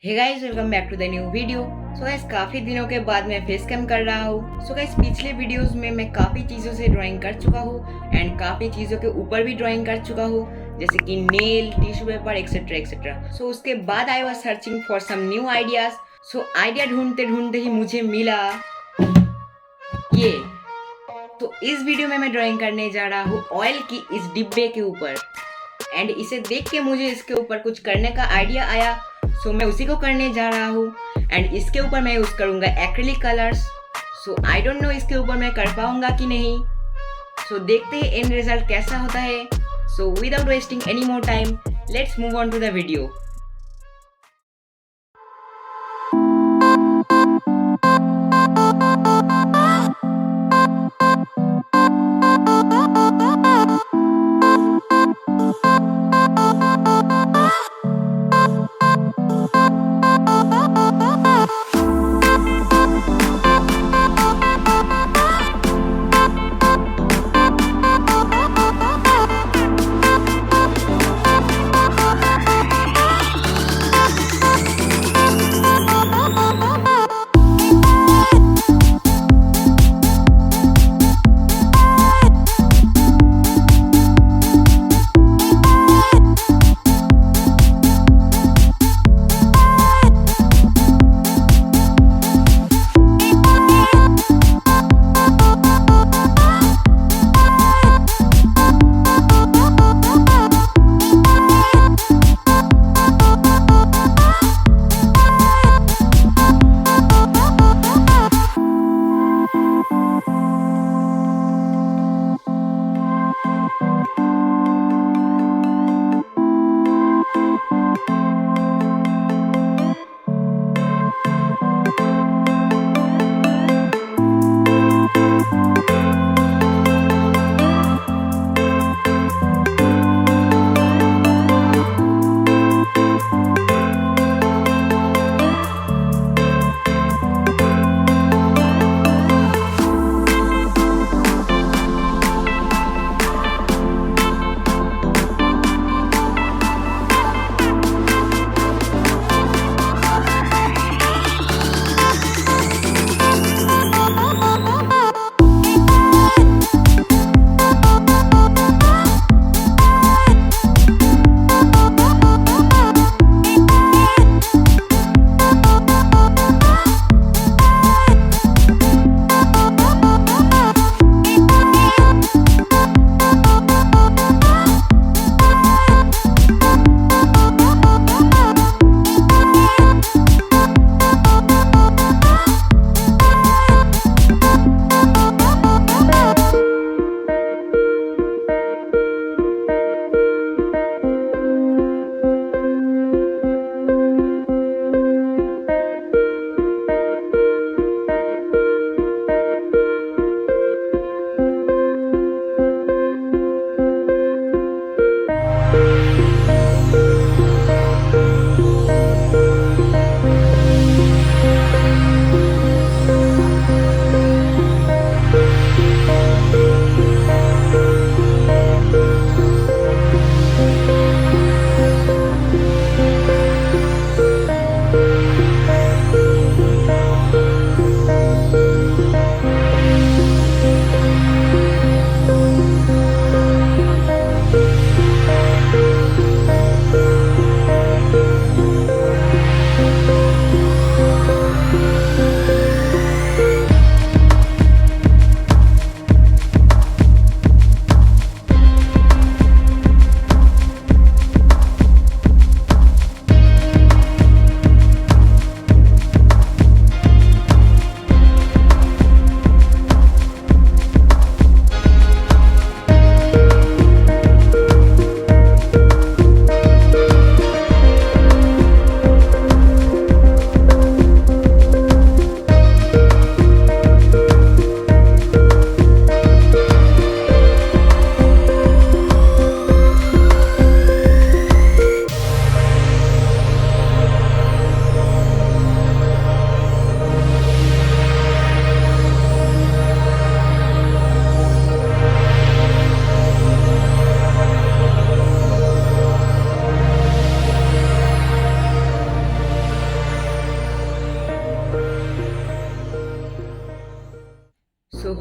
Hey guys, welcome back to the new video. So guys, काफ़ी दिनों के बाद मैं फेस कैम कर रहा हूँ। सो गाइस, पिछले वीडियोस में मैं काफ़ी चीज़ों से ड्राइंग कर चुका हूँ एंड काफ़ी चीज़ों के ऊपर भी ड्राइंग कर चुका हूँ, जैसे कि nail, tissue paper etcetera etcetera. So उसके बाद I was searching for some new ideas. So idea ढूंढते ढूंढते ही मुझे मिला ये। तो इस वीडियो में मैं ड्राइंग करने जा रहा हूँ ऑयल की इस डिब्बे के ऊपर एंड इसे देख के मुझे इसके ऊपर कुछ करने का आइडिया आया। सो मैं उसी को करने जा रहा हूँ एंड इसके ऊपर मैं यूज़ करूँगा acrylic colours. So I don't know इसके ऊपर मैं कर पाऊँगा कि नहीं। सो देखते हैं एंड रिजल्ट कैसा होता है। So without wasting any more time, let's move on to the video.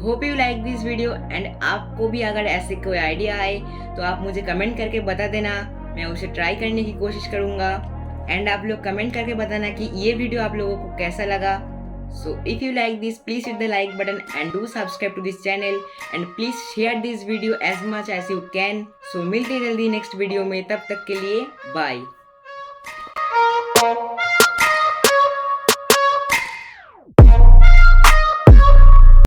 Hope you like this video and आपको भी अगर ऐसे कोई आइडिया आए तो आप मुझे कमेंट करके बता देना, मैं उसे ट्राई करने की कोशिश करूँगा। एंड आप लोग कमेंट करके बताना कि ये वीडियो आप लोगों को कैसा लगा। So if you like this, please hit the like button and do subscribe to this channel and please share this video as much as you can. So मिलते जल्दी नेक्स्ट वीडियो में, तब तक के लिए बाय।